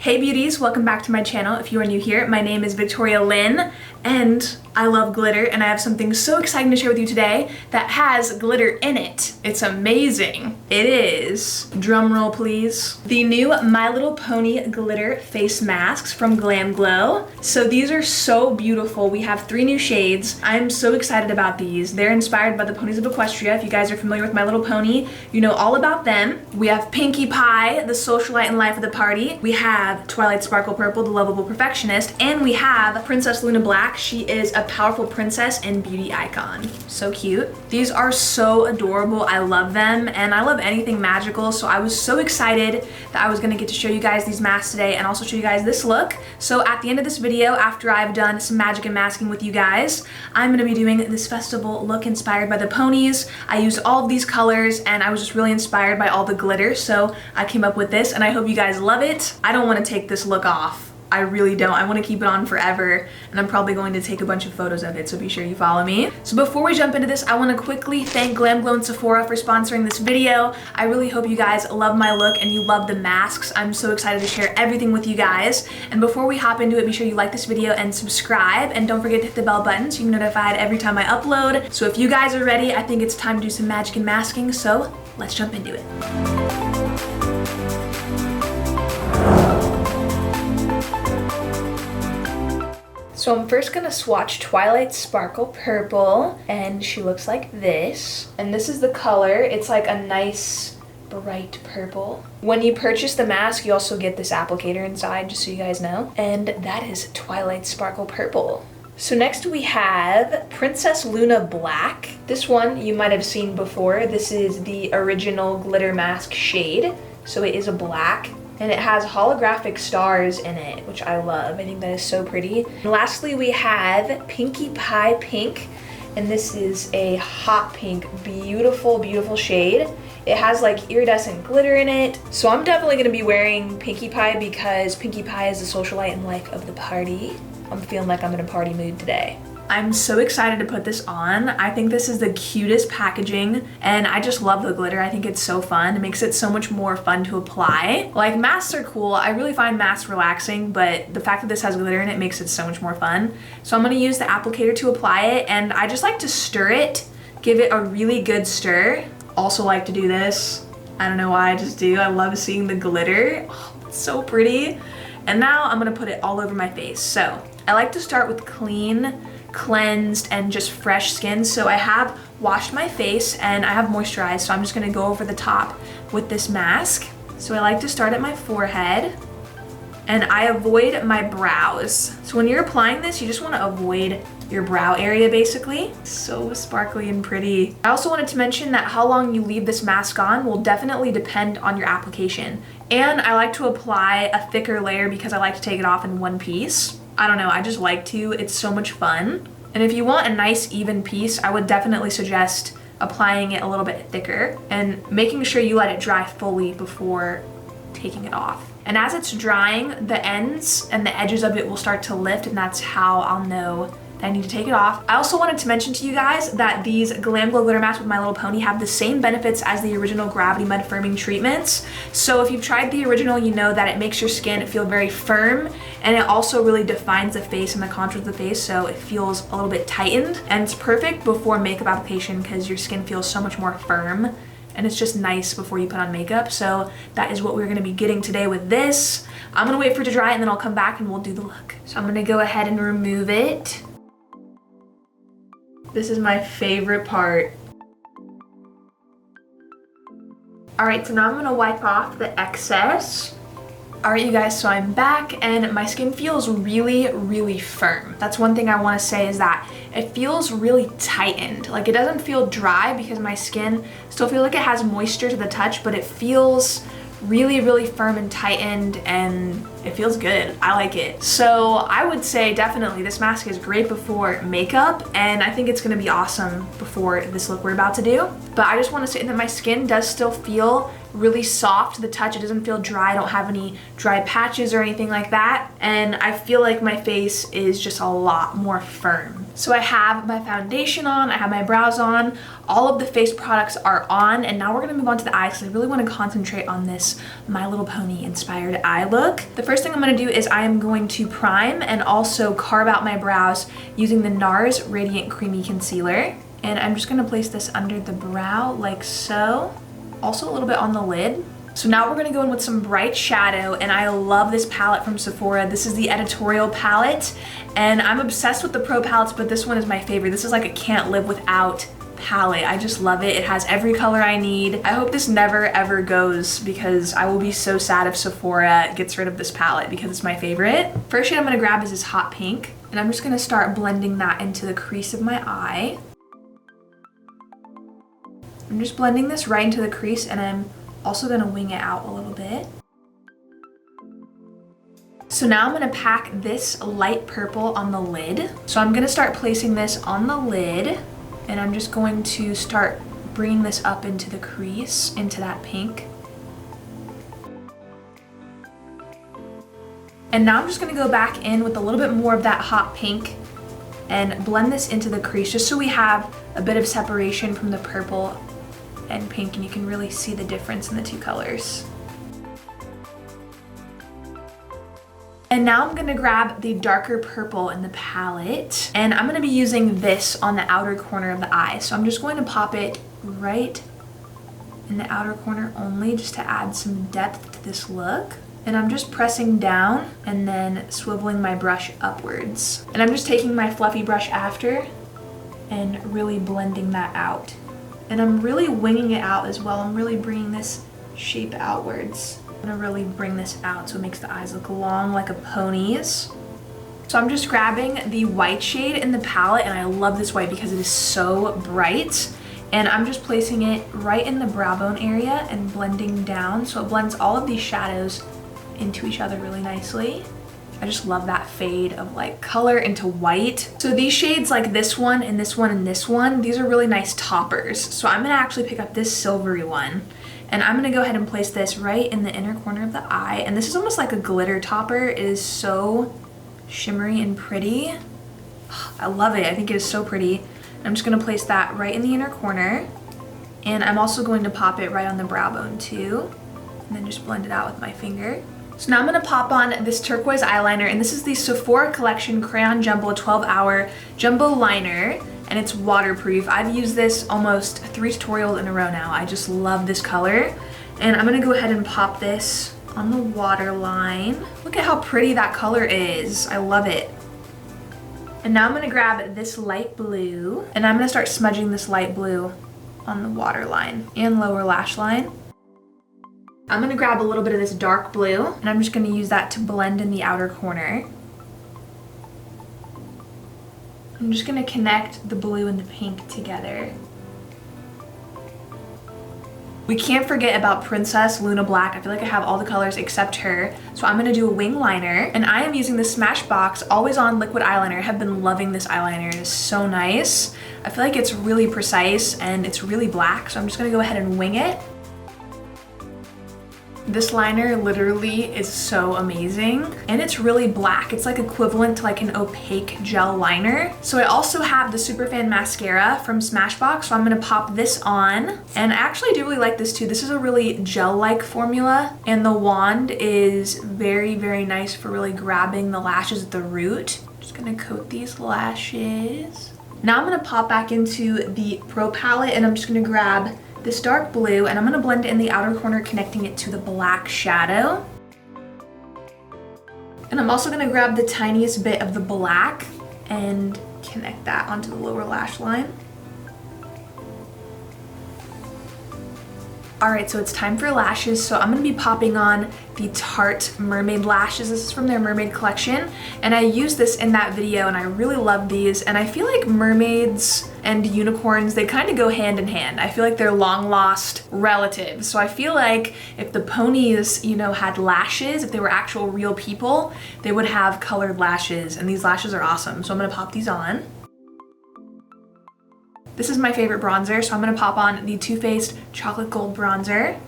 Hey beauties, welcome back to my channel. If you are new here, my name is Victoria Lynn and I love glitter, and I have something so exciting to share with you today that has glitter in it. It's amazing. It is, drum roll please, the new My Little Pony glitter face masks from GlamGlow. So these are so beautiful. We have 3 new shades. I'm so excited about these. They're inspired by the ponies of Equestria. If you guys are familiar with My Little Pony, you know all about them. We have Pinkie Pie, the socialite and life of the party. We have Twilight Sparkle Purple, the lovable perfectionist, and we have Princess Luna Black. She is a powerful princess and beauty icon. So cute. These are so adorable. I love them, and I love anything magical, so I was so excited that I was gonna get to show you guys these masks today and also show you guys this look. So at the end of this video, after I've done some magic and masking with you guys, I'm gonna be doing this festival look inspired by the ponies. I used all of these colors and I was just really inspired by all the glitter, so I came up with this and I hope you guys love it. I don't want to take this look off. I really don't. I want to keep it on forever, and I'm probably going to take a bunch of photos of it, so be sure you follow me. So before we jump into this, I want to quickly thank GlamGlow and Sephora for sponsoring this video. I really hope you guys love my look and you love the masks. I'm so excited to share everything with you guys. And before we hop into it, be sure you like this video and subscribe, and don't forget to hit the bell button so you're notified every time I upload. So if you guys are ready, I think it's time to do some magic and masking, so let's jump into it. So I'm first gonna swatch Twilight Sparkle Purple, and she looks like this. And this is the color. It's like a nice bright purple. When you purchase the mask, you also get this applicator inside, just so you guys know. And that is Twilight Sparkle Purple. So next we have Princess Luna Black. This one you might have seen before. This is the original glitter mask shade. So it is a black. And it has holographic stars in it, which I love. I think that is so pretty. And lastly, we have Pinkie Pie Pink, and this is a hot pink, beautiful, beautiful shade. It has like iridescent glitter in it. So I'm definitely gonna be wearing Pinkie Pie because Pinkie Pie is the socialite and life of the party. I'm feeling like I'm in a party mood today. I'm so excited to put this on. I think this is the cutest packaging, and I just love the glitter. I think it's so fun. It makes it so much more fun to apply. Like, masks are cool. I really find masks relaxing, but the fact that this has glitter in it makes it so much more fun. So I'm gonna use the applicator to apply it, and I just like to stir it, give it a really good stir. Also like to do this. I don't know why, I just do. I love seeing the glitter. Oh, it's so pretty. And now I'm gonna put it all over my face. So I like to start with clean, cleansed, and just fresh skin. So I have washed my face and I have moisturized, so I'm just gonna go over the top with this mask. So I like to start at my forehead, and I avoid my brows. So when you're applying this, you just wanna avoid your brow area basically. So sparkly and pretty. I also wanted to mention that how long you leave this mask on will definitely depend on your application. And I like to apply a thicker layer because I like to take it off in one piece. I don't know, I just like to. It's so much fun. And if you want a nice even piece, I would definitely suggest applying it a little bit thicker and making sure you let it dry fully before taking it off. And as it's drying, the ends and the edges of it will start to lift, and that's how I'll know that I need to take it off. I also wanted to mention to you guys that these GlamGlow glitter masks with My Little Pony have the same benefits as the original Gravity Mud Firming treatments. So if you've tried the original, you know that it makes your skin feel very firm, and it also really defines the face and the contours of the face, so it feels a little bit tightened. And it's perfect before makeup application because your skin feels so much more firm, and it's just nice before you put on makeup. So that is what we're gonna be getting today with this. I'm gonna wait for it to dry and then I'll come back and we'll do the look. So I'm gonna go ahead and remove it. This is my favorite part. All right, so now I'm gonna wipe off the excess. All right, you guys, so I'm back and my skin feels really, really firm. That's one thing I wanna say, is that it feels really tightened. Like, it doesn't feel dry because my skin still feels like it has moisture to the touch, but it feels really, really firm and tightened, and it feels good. I like it. So I would say definitely this mask is great before makeup, and I think it's gonna be awesome before this look we're about to do. But I just wanna say that my skin does still feel really soft to the touch. It doesn't feel dry. I don't have any dry patches or anything like that. And I feel like my face is just a lot more firm. So I have my foundation on, I have my brows on, all of the face products are on, and now we're gonna move on to the eyes because I really wanna concentrate on this My Little Pony inspired eye look. The first thing I'm gonna do is I am going to prime and also carve out my brows using the NARS Radiant Creamy Concealer. And I'm just gonna place this under the brow like so. Also a little bit on the lid. So now we're gonna go in with some bright shadow, and I love this palette from Sephora. This is the Editorial palette, and I'm obsessed with the Pro palettes, but this one is my favorite. This is like a can't live without palette. I just love it. It has every color I need. I hope this never ever goes because I will be so sad if Sephora gets rid of this palette because it's my favorite. First shade I'm gonna grab is this hot pink, and I'm just gonna start blending that into the crease of my eye. I'm just blending this right into the crease, and I'm also gonna wing it out a little bit. So now I'm gonna pack this light purple on the lid. So I'm gonna start placing this on the lid, and I'm just going to start bringing this up into the crease, into that pink. And now I'm just gonna go back in with a little bit more of that hot pink and blend this into the crease just so we have a bit of separation from the purple and pink, and you can really see the difference in the two colors. And now I'm gonna grab the darker purple in the palette, and I'm gonna be using this on the outer corner of the eye. So I'm just going to pop it right in the outer corner only, just to add some depth to this look. And I'm just pressing down and then swiveling my brush upwards. And I'm just taking my fluffy brush after and really blending that out. And I'm really winging it out as well. I'm really bringing this shape outwards. I'm gonna really bring this out so it makes the eyes look long like a pony's. So I'm just grabbing the white shade in the palette, and I love this white because it is so bright. And I'm just placing it right in the brow bone area and blending down so it blends all of these shadows into each other really nicely. I just love that fade of like color into white. So these shades, like this one and this one and this one, these are really nice toppers. So I'm gonna actually pick up this silvery one, and I'm gonna go ahead and place this right in the inner corner of the eye. And this is almost like a glitter topper. It is so shimmery and pretty. I love it. I think it is so pretty. I'm just gonna place that right in the inner corner. And I'm also going to pop it right on the brow bone too. And then just blend it out with my finger. So now I'm gonna pop on this turquoise eyeliner, and this is the Sephora Collection Crayon Jumbo 12-Hour Jumbo Liner, and it's waterproof. I've used this almost 3 tutorials in a row now. I just love this color. And I'm gonna go ahead and pop this on the waterline. Look at how pretty that color is. I love it. And now I'm gonna grab this light blue, and I'm gonna start smudging this light blue on the waterline and lower lash line. I'm gonna grab a little bit of this dark blue, and I'm just gonna use that to blend in the outer corner. I'm just gonna connect the blue and the pink together. We can't forget about Princess Luna Black. I feel like I have all the colors except her. So I'm gonna do a wing liner, and I am using the Smashbox Always On Liquid Eyeliner. I have been loving this eyeliner. It is so nice. I feel like it's really precise and it's really black, so I'm just gonna go ahead and wing it. This liner literally is so amazing, and it's really black. It's like equivalent to like an opaque gel liner. So I also have the SuperFan mascara from Smashbox, so I'm gonna pop this on. And I actually do really like this too. This is a really gel-like formula, and the wand is very, very nice for really grabbing the lashes at the root. Just gonna coat these lashes. Now I'm gonna pop back into the Pro palette, and I'm just gonna grab this dark blue, and I'm gonna blend it in the outer corner, connecting it to the black shadow. And I'm also gonna grab the tiniest bit of the black and connect that onto the lower lash line. All right, so it's time for lashes. So I'm gonna be popping on the Tarte Mermaid lashes. This is from their Mermaid collection, and I used this in that video, and I really love these. And I feel like mermaids and unicorns, they kind of go hand in hand. I feel like they're long lost relatives. So I feel like if the ponies, you know, had lashes, if they were actual real people, they would have colored lashes, and these lashes are awesome. So I'm gonna pop these on. This is my favorite bronzer, so I'm gonna pop on the Too Faced Chocolate Gold Bronzer.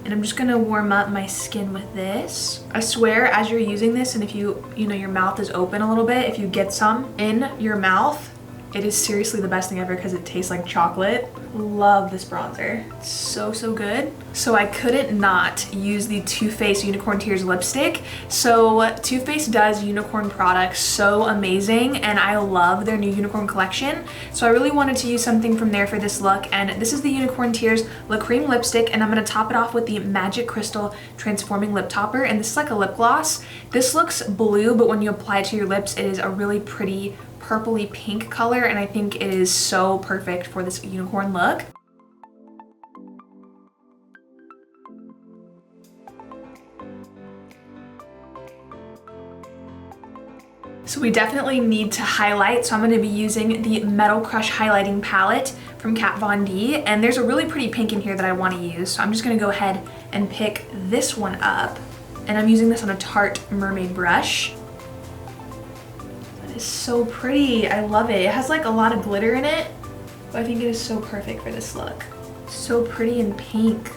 And I'm just gonna warm up my skin with this. I swear, as you're using this, and if you know, your mouth is open a little bit, if you get some in your mouth, it is seriously the best thing ever because it tastes like chocolate. Love this bronzer. It's so, so good. So I couldn't not use the Too Faced Unicorn Tears lipstick. So Too Faced does unicorn products so amazing, and I love their new unicorn collection. So I really wanted to use something from there for this look, and this is the Unicorn Tears La Creme lipstick, and I'm gonna top it off with the Magic Crystal Transforming Lip Topper, and this is like a lip gloss. This looks blue, but when you apply it to your lips, it is a really pretty purpley pink color, and I think it is so perfect for this unicorn look. So we definitely need to highlight, so I'm going to be using the Metal Crush highlighting palette from Kat Von D, and there's a really pretty pink in here that I want to use, so I'm just going to go ahead and pick this one up, and I'm using this on a Tarte Mermaid brush. Is so pretty. I love it. It has like a lot of glitter in it, but I think it is so perfect for this look. So pretty and pink.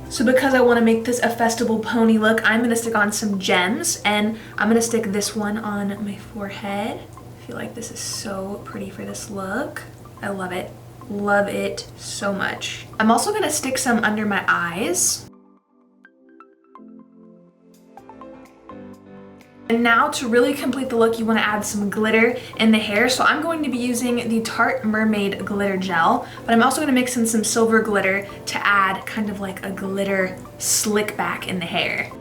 So because I want to make this a festival pony look, I'm going to stick on some gems, and I'm going to stick this one on my forehead. I feel like this is so pretty for this look. I love it. Love it so much. I'm also going to stick some under my eyes. And now to really complete the look, you want to add some glitter in the hair. So I'm going to be using the Tarte Mermaid glitter gel, but I'm also going to mix in some silver glitter to add kind of like a glitter slick back in the hair.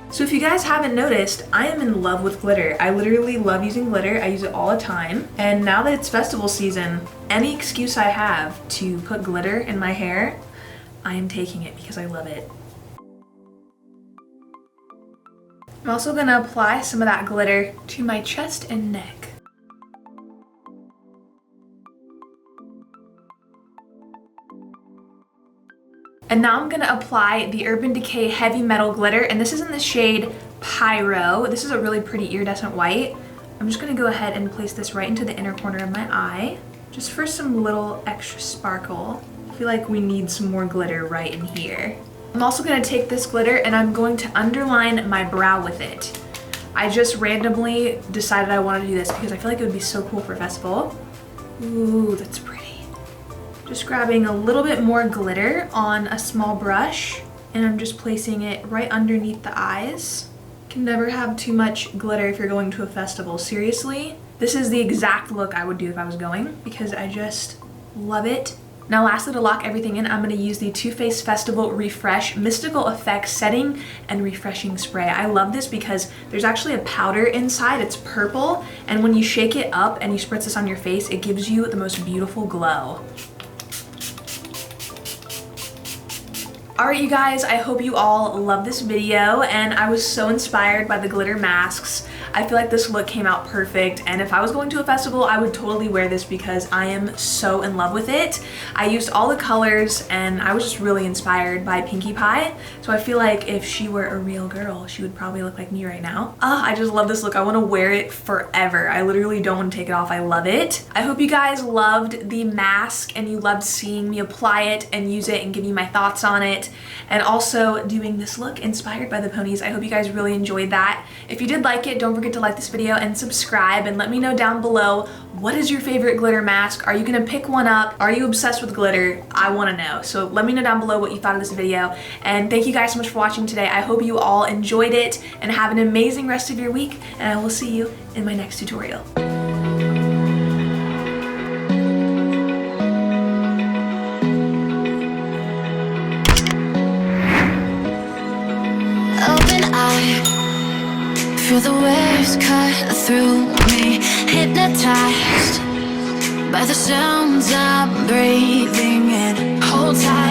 So if you guys haven't noticed, I am in love with glitter. I literally love using glitter. I use it all the time. And now that it's festival season, any excuse I have to put glitter in my hair, I am taking it because I love it. I'm also gonna apply some of that glitter to my chest and neck. And now I'm gonna apply the Urban Decay Heavy Metal Glitter, and this is in the shade Pyro. This is a really pretty iridescent white. I'm just gonna go ahead and place this right into the inner corner of my eye, just for some little extra sparkle. I feel like we need some more glitter right in here. I'm also going to take this glitter and I'm going to underline my brow with it. I just randomly decided I wanted to do this because I feel like it would be so cool for a festival. Ooh, that's pretty. Just grabbing a little bit more glitter on a small brush, and I'm just placing it right underneath the eyes. You can never have too much glitter if you're going to a festival. Seriously, this is the exact look I would do if I was going because I just love it. Now lastly, to lock everything in, I'm going to use the Too Faced Festival Refresh Mystical Effects Setting and Refreshing Spray. I love this because there's actually a powder inside. It's purple, and when you shake it up and you spritz this on your face, it gives you the most beautiful glow. Alright you guys, I hope you all love this video, and I was so inspired by the glitter masks. I feel like this look came out perfect, and if I was going to a festival, I would totally wear this because I am so in love with it. I used all the colors, and I was just really inspired by Pinkie Pie, so I feel like if she were a real girl, she would probably look like me right now. I just love this look. I want to wear it forever. I literally don't want to take it off. I love it. I hope you guys loved the mask, and you loved seeing me apply it and use it and give you my thoughts on it, and also doing this look inspired by the ponies. I hope you guys really enjoyed that. If you did like it, don't forget to like this video and subscribe, and let me know down below, what is your favorite glitter mask? Are you gonna pick one up? Are you obsessed with glitter? I wanna know. So let me know down below what you thought of this video, and thank you guys so much for watching today. I hope you all enjoyed it and have an amazing rest of your week, and I will see you in my next tutorial. Open eye, feel the waves cut through me, hypnotized by the sounds I'm breathing in. Hold tight.